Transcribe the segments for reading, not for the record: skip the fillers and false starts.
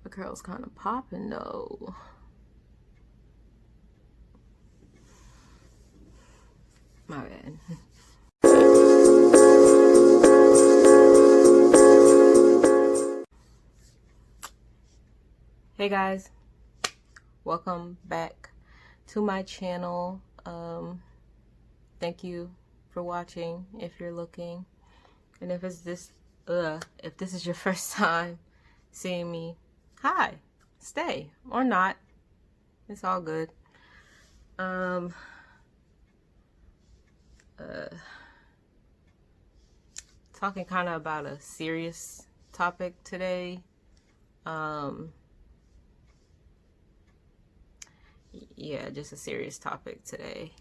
My curl's kind of popping though. My bad. Hey guys, welcome back to my channel. Thank you for watching if you're looking, and if this is your first time seeing me, hi, stay or not, it's all good. Talking kind of about a serious topic today. Yeah, just a serious topic today.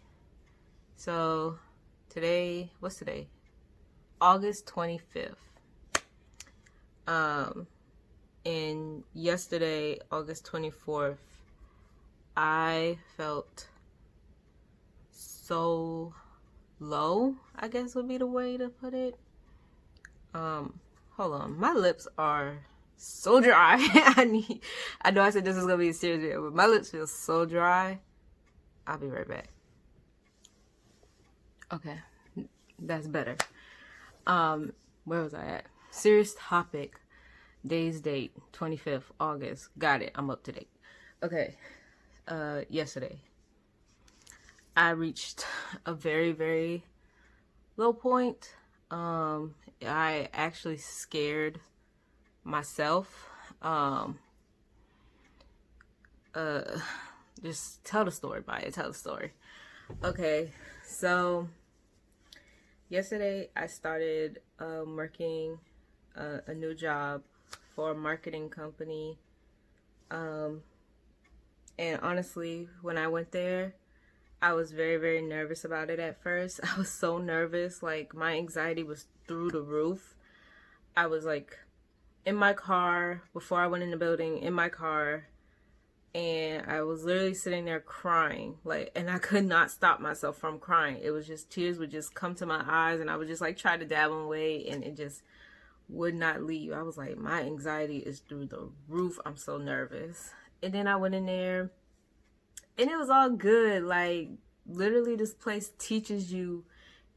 So today, what's today? August 25th. And yesterday, August 24th, I felt so low, I guess would be the way to put it. Hold on, my lips are so dry. I know I said this was gonna be a serious video, but my lips feel so dry. I'll be right back. Okay, that's better. Where was I at? Serious topic. Day's date, 25th August. Got it. I'm up to date. Okay. Yesterday, I reached a very, very low point. I actually scared myself. Just tell the story, Maya. Tell the story. Okay, so yesterday I started working a new job for a marketing company. And honestly, when I went there, I was very, very nervous about it at first. I was so nervous. Like, my anxiety was through the roof. I was like in my car before I went in the building, in my car, and I was literally sitting there crying, like, and I could not stop myself from crying. It was just, tears would just come to my eyes, and I would just like try to dab them away, and it just would not leave. I was like, my anxiety is through the roof. I'm so nervous. And then I went in there, and it was all good. Like, literally, this place teaches you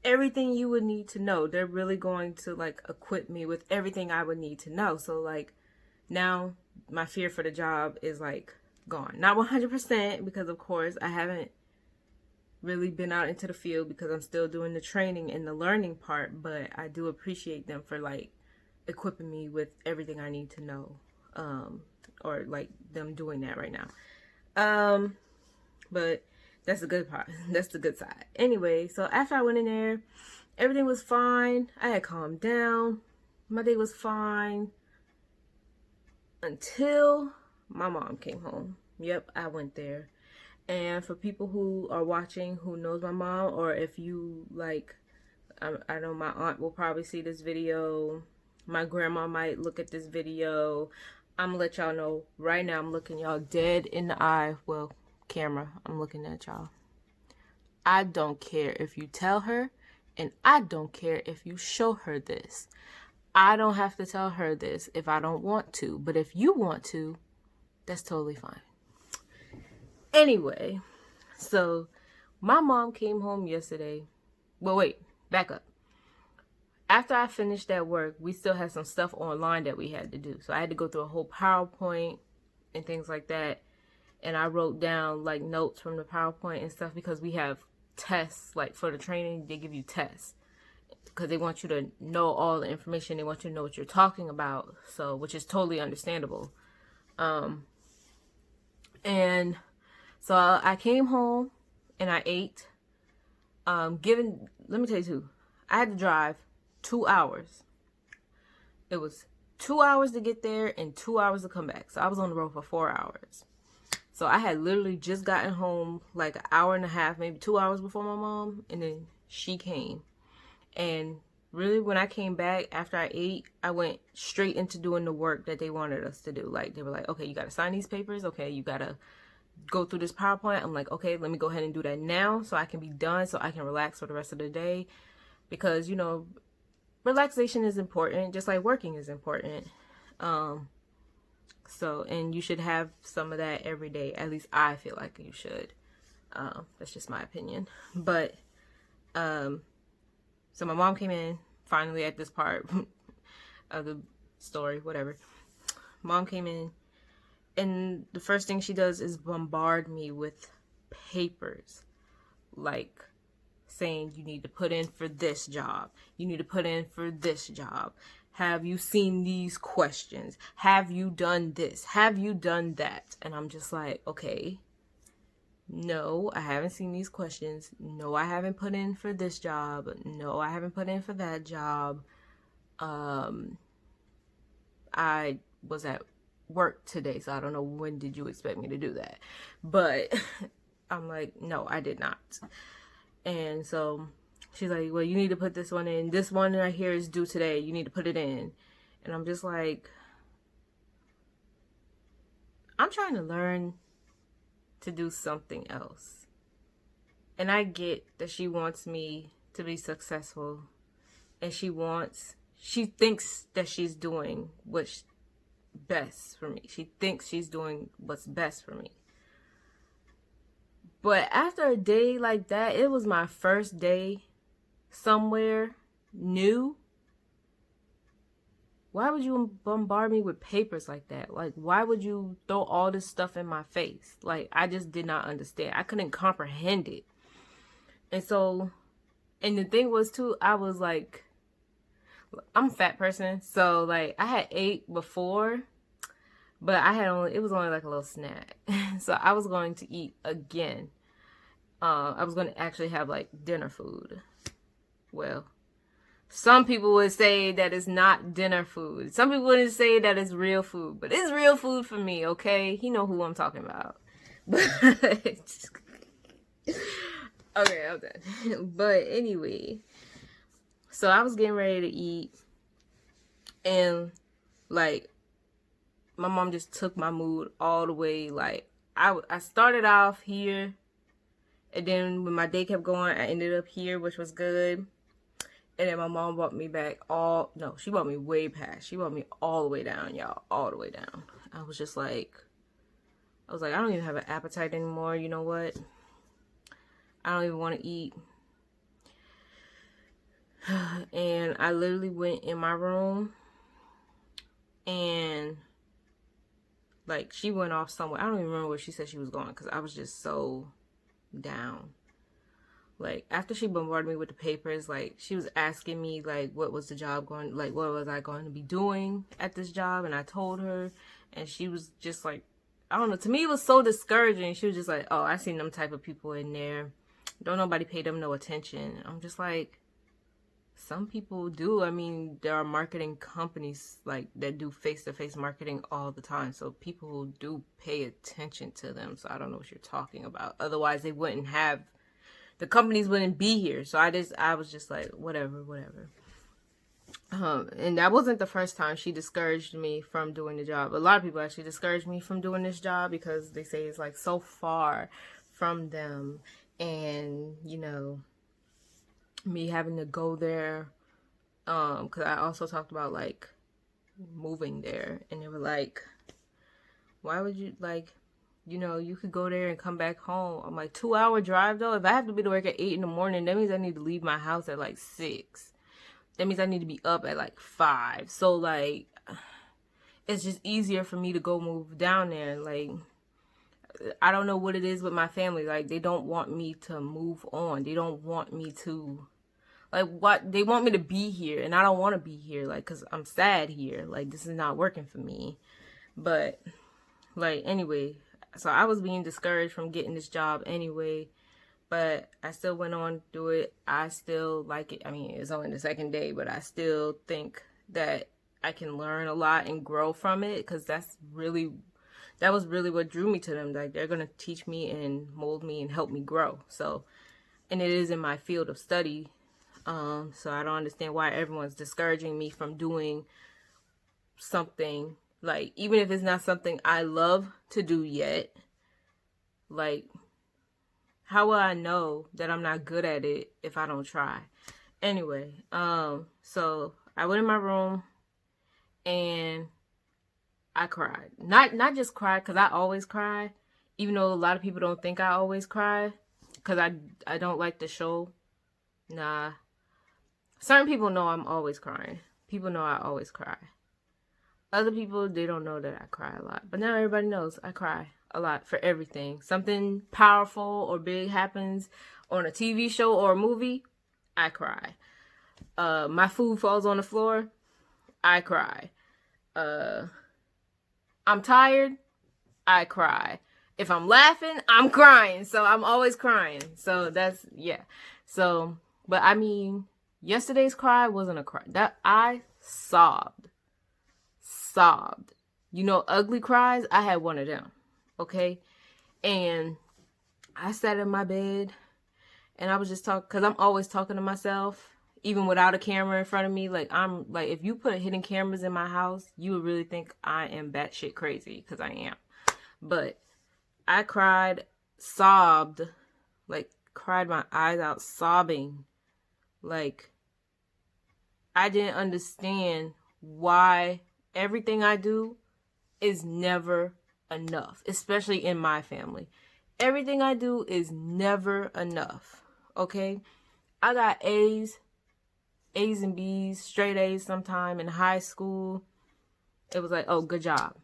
everything you would need to know. They're really going to like equip me with everything I would need to know. So like, now my fear for the job is like gone. Not 100%, because of course I haven't really been out into the field because I'm still doing the training and the learning part, but I do appreciate them for like equipping me with everything I need to know, or like them doing that right now. But that's the good part. That's the good side. Anyway, so after I went in there, everything was fine. I had calmed down. My day was fine until my mom came home. Yep, I went there. And for people who are watching who knows my mom, or if you like, I know my aunt will probably see this video. My grandma might look at this video. I'm gonna let y'all know right now, I'm looking y'all dead in the eye. Well, camera, I'm looking at y'all. I don't care if you tell her, and I don't care if you show her this. I don't have to tell her this if I don't want to, but if you want to, that's totally fine. Anyway, so my mom came home yesterday. Well, wait, back up. After I finished that work, we still had some stuff online that we had to do. So I had to go through a whole PowerPoint and things like that. And I wrote down like notes from the PowerPoint and stuff, because we have tests, like for the training, they give you tests because they want you to know all the information. They want you to know what you're talking about. So, which is totally understandable. And so I came home and I ate. Let me tell you too, I had to drive 2 hours. It was 2 hours to get there and 2 hours to come back. So I was on the road for 4 hours. So I had literally just gotten home like an hour and a half, maybe 2 hours before my mom, and then she came. And really, when I came back after I ate, I went straight into doing the work that they wanted us to do. Like, they were like, okay, you got to sign these papers. Okay, you got to go through this PowerPoint. I'm like, okay, let me go ahead and do that now so I can be done, so I can relax for the rest of the day. Because, you know, relaxation is important, just like working is important. So, and you should have some of that every day. At least I feel like you should. That's just my opinion. But, so my mom came in finally at this part of the story, whatever. Mom came in, and the first thing she does is bombard me with papers, like saying you need to put in for this job, you need to put in for this job, have you seen these questions, have you done this, have you done that? And I'm just like, okay, no, I haven't seen these questions, no, I haven't put in for this job, no, I haven't put in for that job. I was at work today, so I don't know when did you expect me to do that. But I'm like, no, I did not. And so she's like, well, you need to put this one in. This one right here is due today. You need to put it in. And I'm just like, I'm trying to learn to do something else. And I get that she wants me to be successful. And she thinks that she's doing what's best for me. She thinks she's doing what's best for me. But after a day like that, it was my first day somewhere new. Why would you bombard me with papers like that? Like, why would you throw all this stuff in my face? Like, I just did not understand. I couldn't comprehend it. And so, and the thing was too, I was like, I'm a fat person, so like I had ate before, but it was only like a little snack. So I was going to eat again. I was going to actually have like dinner food. Well, some people would say that it's not dinner food. Some people would say that it's real food, but it's real food for me, okay? You know who I'm talking about. Okay, I'm done. But anyway, so I was getting ready to eat, and like my mom just took my mood all the way. Like I started off here, and then when my day kept going, I ended up here, which was good. And then my mom brought me back she brought me way past. She brought me all the way down, y'all, all the way down. I was like, I don't even have an appetite anymore. You know what? I don't even want to eat. And I literally went in my room, and like she went off somewhere. I don't even remember where she said she was going, because I was just so down. Like after she bombarded me with the papers, like she was asking me like what was the job going, like what was I going to be doing at this job, and I told her, and she was just like, I don't know, to me it was so discouraging. She was just like, oh, I seen them type of people in there, don't nobody pay them no attention. I'm just like, some people do. I mean, there are marketing companies like that do face-to-face marketing all the time, so people do pay attention to them. So I don't know what you're talking about. Otherwise they wouldn't have, the companies wouldn't be here. So I was just like, whatever. And that wasn't the first time she discouraged me from doing the job. A lot of people actually discouraged me from doing this job because they say it's like so far from them, and you know, me having to go there, because I also talked about like moving there, and they were like, why would you, like, you know, you could go there and come back home. I'm like, 2-hour drive though? If I have to be to work at 8 in the morning, that means I need to leave my house at like 6. That means I need to be up at like 5. So like, it's just easier for me to go move down there. Like, I don't know what it is with my family. Like, they don't want me to move on. They don't want me to, like, what, they want me to be here, and I don't want to be here, like, because I'm sad here. Like, this is not working for me. But like, anyway, so I was being discouraged from getting this job anyway, but I still went on to do it. I still like it. I mean, it's only the second day, but I still think that I can learn a lot and grow from it, because that was really what drew me to them. Like, they're going to teach me and mold me and help me grow. So, and it is in my field of study. So I don't understand why everyone's discouraging me from doing something, like, even if it's not something I love to do yet. Like, how will I know that I'm not good at it if I don't try? Anyway, so I went in my room, and I cried. Not just cry because I always cry, even though a lot of people don't think I always cry because I don't like the show. Nah. Certain people know I'm always crying. People know I always cry. Other people, they don't know that I cry a lot. But now everybody knows I cry a lot for everything. Something powerful or big happens on a TV show or a movie, I cry. My food falls on the floor, I cry. I'm tired, I cry. If I'm laughing, I'm crying. So I'm always crying. So that's, yeah. So, but I mean, yesterday's cry wasn't a cry. That I sobbed. You know, ugly cries, I had one of them. Okay? And I sat in my bed and I was just talking, because I'm always talking to myself, even without a camera in front of me. Like, I'm like, if you put hidden cameras in my house, you would really think I am batshit crazy, because I am. But I cried, sobbed, like, cried my eyes out, sobbing. Like, I didn't understand why everything I do is never enough, especially in my family. Everything I do is never enough, okay? I got A's and B's, straight A's sometime in high school. It was like, oh, good job.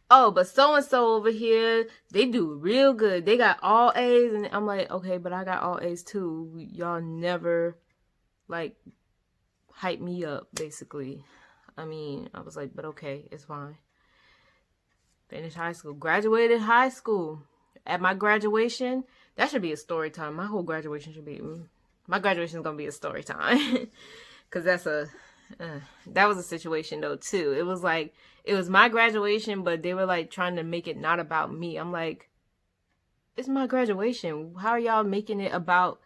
Oh, but so-and-so over here, they do real good. They got all A's, and I'm like, okay, but I got all A's too. Y'all never, like, hype me up, basically. I mean, I was like, but okay, it's fine. Finished high school. Graduated high school. At my graduation, that should be a story time. My whole graduation should be... My graduation is going to be a story time. Because that's a... that was a situation, though, too. It was like... It was my graduation, but they were, like, trying to make it not about me. I'm like... It's my graduation. How are y'all making it about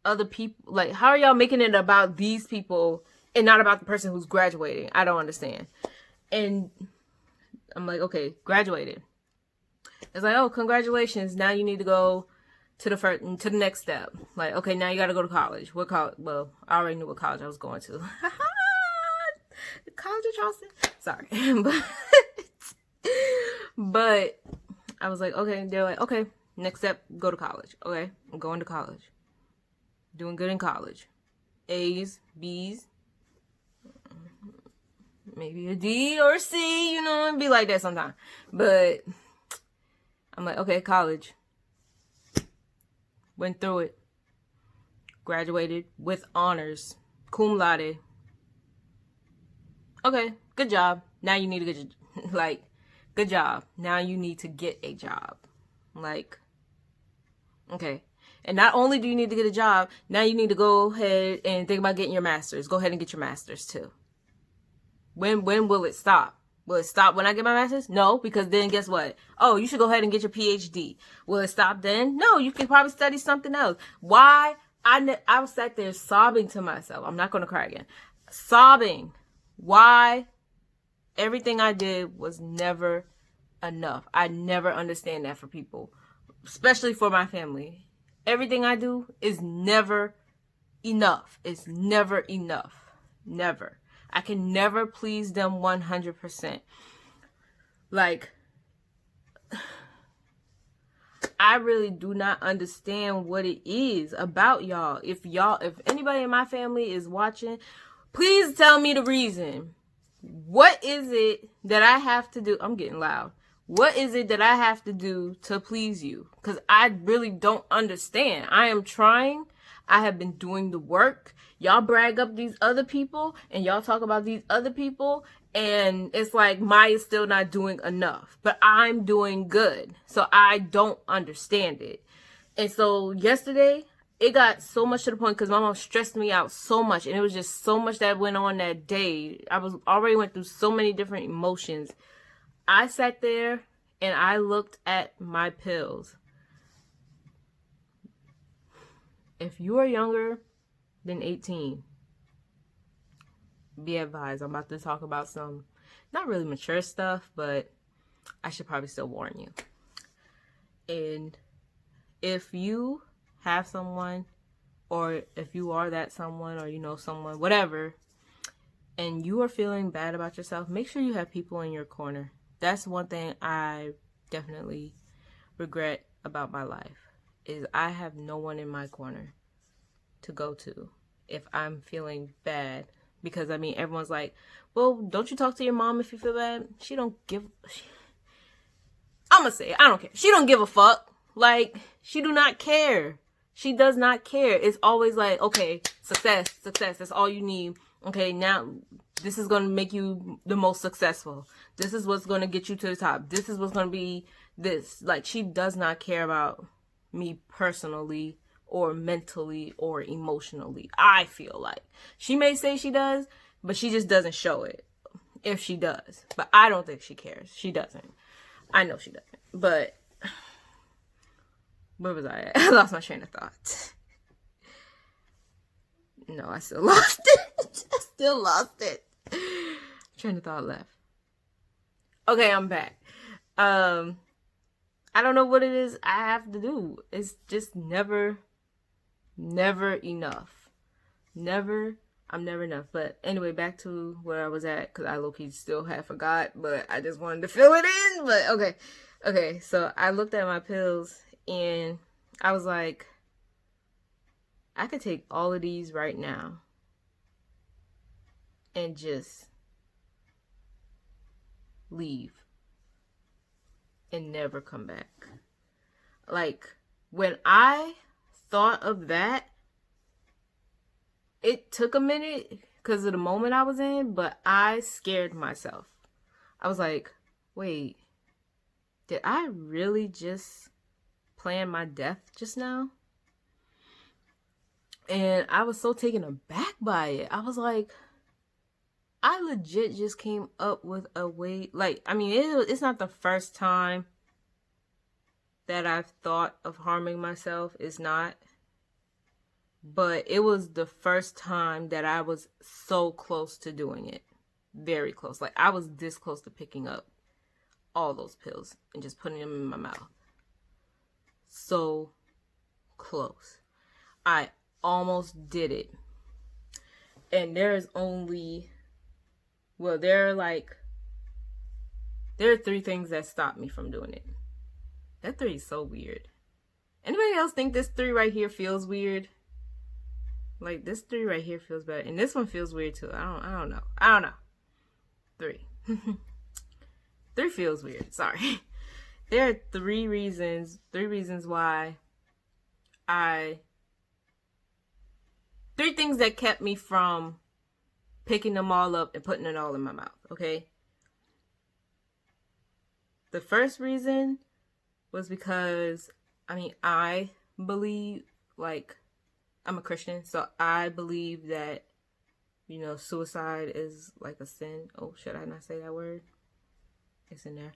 other people? Like, how are y'all making it about these people and not about the person who's graduating? I don't understand. And I'm like, okay, graduated. It's like, oh, congratulations. Now you need to go to the next step. Like, okay, now you got to go to college. What college? Well, I already knew what college I was going to. College of Charleston. Sorry. But I was like, okay. They're like, okay, next step, go to college. Okay, I'm going to college. Doing good in college. A's, B's, maybe a D or a C, you know, and be like that sometimes. But I'm like, okay, college. Went through it. Graduated with honors. Cum laude. Okay, good job. Now you need to get like, good job. Now you need to get a job. Like, okay. And not only do you need to get a job, now you need to go ahead and think about getting your master's. Go ahead and get your master's too. When will it stop? Will it stop when I get my master's? No, because then guess what? Oh, you should go ahead and get your PhD. Will it stop then? No, you can probably study something else. Why? I was sat there sobbing to myself. I'm not going to cry again. Sobbing. Why? Everything I did was never enough. I never understand that for people, especially for my family. Everything I do is never enough. It's never enough. Never. I can never please them 100%. Like, I really do not understand what it is about y'all. If anybody in my family is watching, please tell me the reason. What is it that I have to do? I'm getting loud. What is it that I have to do to please you? Because I really don't understand. I am trying. I have been doing the work. Y'all brag up these other people and y'all talk about these other people. And it's like Maya's still not doing enough. But I'm doing good. So I don't understand it. And so yesterday, it got so much to the point because my mom stressed me out so much. And it was just so much that went on that day. I already went through so many different emotions. I sat there and I looked at my pills. If you are younger than 18, be advised. I'm about to talk about some not really mature stuff, but I should probably still warn you. And if you have someone, or if you are that someone, or you know someone, whatever, and you are feeling bad about yourself, make sure you have people in your corner. That's one thing I definitely regret about my life, is I have no one in my corner to go to if I'm feeling bad. Because I mean, everyone's like, well, don't you talk to your mom if you feel bad? She don't give, I'm gonna say it, I don't care. She don't give a fuck. Like, she do not care. She does not care. It's always like, okay, success, that's all you need. Okay, now this is gonna make you the most successful. This is what's gonna get you to the top. This is what's gonna be this. Like, she does not care about me personally or mentally or emotionally. I feel like she may say she does, but she just doesn't show it if she does. But I don't think she cares. She doesn't. I know she doesn't. But where was I at? I lost my train of thought. No, I still lost it. I still lost it. Train of thought left. Okay, I'm back. I don't know what it is I have to do. It's just never enough. I'm never enough. But anyway, back to where I was at, because I low-key still had forgot, but I just wanted to fill it in. But okay, so I looked at my pills and I was like, I could take all of these right now and just leave and never come back. Like, when I thought of that, it took a minute because of the moment I was in, but I scared myself. I was like, wait, did I really just plan my death just now? And I was so taken aback by it. I was like, I legit just came up with a way. Like, I mean, it's not the first time that I've thought of harming myself. It's not. But it was the first time that I was so close to doing it. Very close. Like, I was this close to picking up all those pills and just putting them in my mouth. So close. I almost did it. And there are 3 things that stopped me from doing it. That 3 is so weird. Anybody else think this 3 right here feels weird? Like, this 3 right here feels better. And this one feels weird too. I don't know. 3. 3 feels weird. Sorry. There are 3 reasons why 3 things that kept me from picking them all up and putting it all in my mouth, okay? The first reason was because, I believe, like, I'm a Christian, so I believe that, suicide is like a sin. Oh, should I not say that word? It's in there.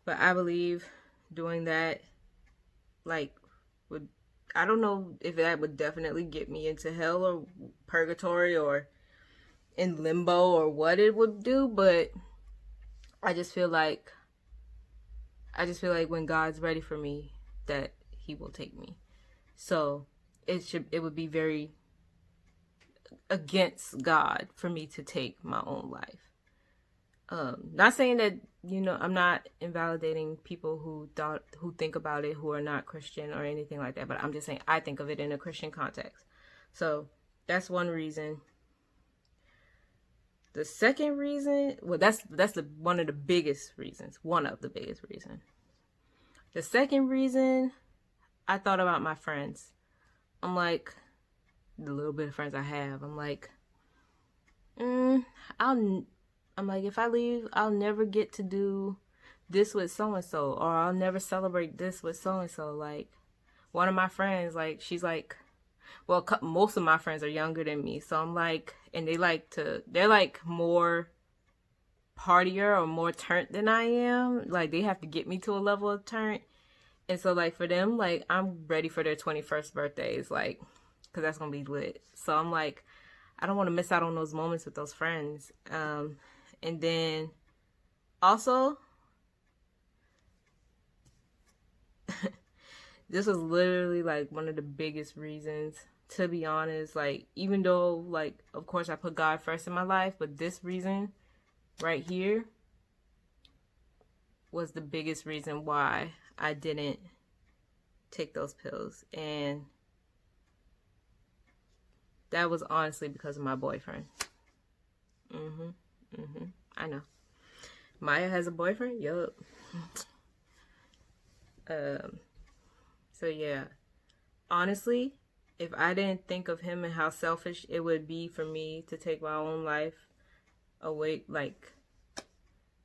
But I believe doing that, like, I don't know if that would definitely get me into hell or purgatory or in limbo or what it would do, but I just feel like when God's ready for me, that he will take me. So it would be very against God for me to take my own life. Not saying that, I'm not invalidating people who think about it, who are not Christian or anything like that, but I'm just saying I think of it in a Christian context. So that's one reason. The second reason, well, that's one of the biggest reasons. The second reason, I thought about my friends. I'm like, the little bit of friends I have, I'm like, if I leave, I'll never get to do this with so-and-so, or I'll never celebrate this with so-and-so. Like, one of my friends, like, she's like, well, most of my friends are younger than me, so I'm like, and they're like more partier or more turned than I am. Like, they have to get me to a level of turnt. And so, like, for them, like, I'm ready for their 21st birthdays, like, because that's going to be lit. So I'm like, I don't want to miss out on those moments with those friends. And then also, this was literally like one of the biggest reasons to be honest, like, even though, like, of course I put God first in my life, but this reason right here was the biggest reason why I didn't take those pills. And that was honestly because of my boyfriend. I know. Maya has a boyfriend? Yup. So yeah. Honestly, if I didn't think of him and how selfish it would be for me to take my own life away, like,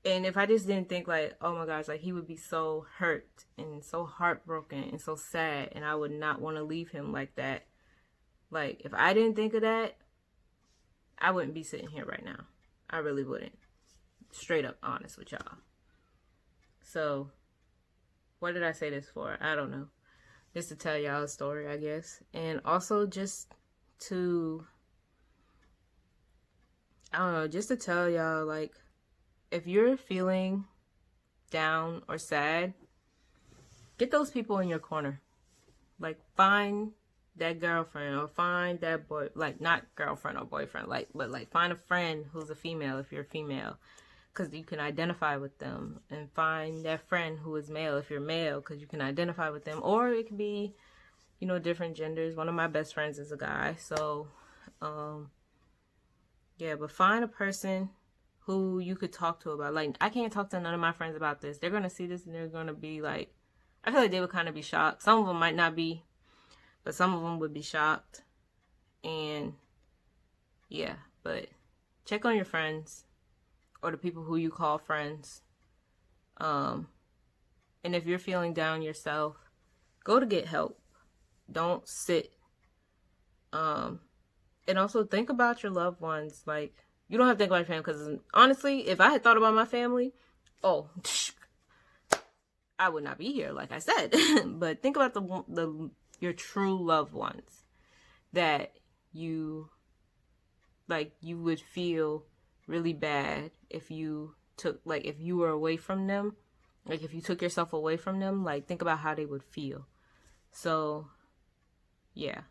and if I just didn't think like, oh my gosh, like he would be so hurt and so heartbroken and so sad, and I would not want to leave him like that. Like, if I didn't think of that, I wouldn't be sitting here right now. I really wouldn't. Straight up honest with y'all. So, what did I say this for? I don't know. Just to tell y'all a story, I guess. And also just to, I don't know, just to tell y'all, like, if you're feeling down or sad, get those people in your corner. Like, find that girlfriend or find that boy, like, not girlfriend or boyfriend, like, but like find a friend who's a female if you're a female, because you can identify with them, and find that friend who is male if you're male, because you can identify with them. Or it could be, you know, different genders. One of my best friends is a guy, so yeah, but find a person who you could talk to about. Like, I can't talk to none of my friends about this. They're gonna see this and they're gonna be like, I feel like they would kind of be shocked. Some of them might not be, but some of them would be shocked. And yeah, but check on your friends or the people who you call friends. And if you're feeling down yourself, go to get help. Don't sit. And also think about your loved ones. Like, you don't have to think about your family, because honestly, if I had thought about my family, oh, I would not be here, like I said. But think about your true loved ones that you, like, you would feel really bad if you took, like, if you were away from them, like, if you took yourself away from them, like, think about how they would feel. So, yeah.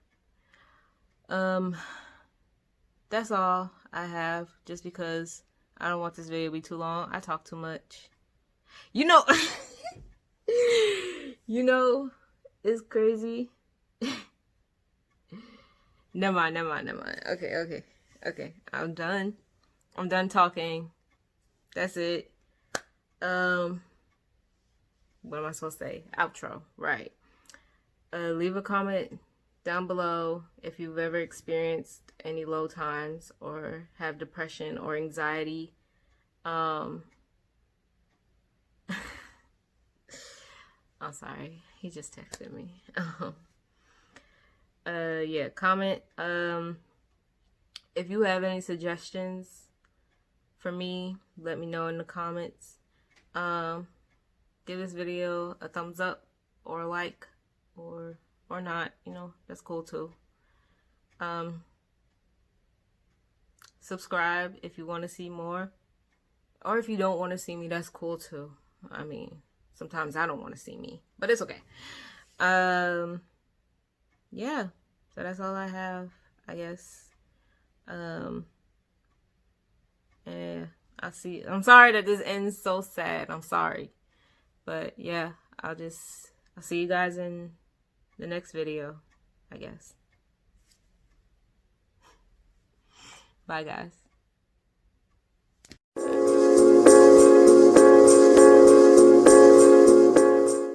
That's all I have, just because I don't want this video to be too long. I talk too much. You know, you know, it's crazy. Never mind. Okay. I'm done talking. That's it. What am I supposed to say? Outro, right. Leave a comment down below if you've ever experienced any low times or have depression or anxiety. I'm sorry, he just texted me. Yeah, comment. If you have any suggestions for me, let me know in the comments. Give this video a thumbs up or a like, or not, you know, that's cool too. Subscribe if you want to see more, or if you don't want to see me, that's cool too. I mean, sometimes I don't want to see me, but it's okay. Yeah, so that's all I have, I guess. And I'm sorry that this ends so sad. I'm sorry, but yeah, I'll see you guys in the next video, I guess. Bye, guys.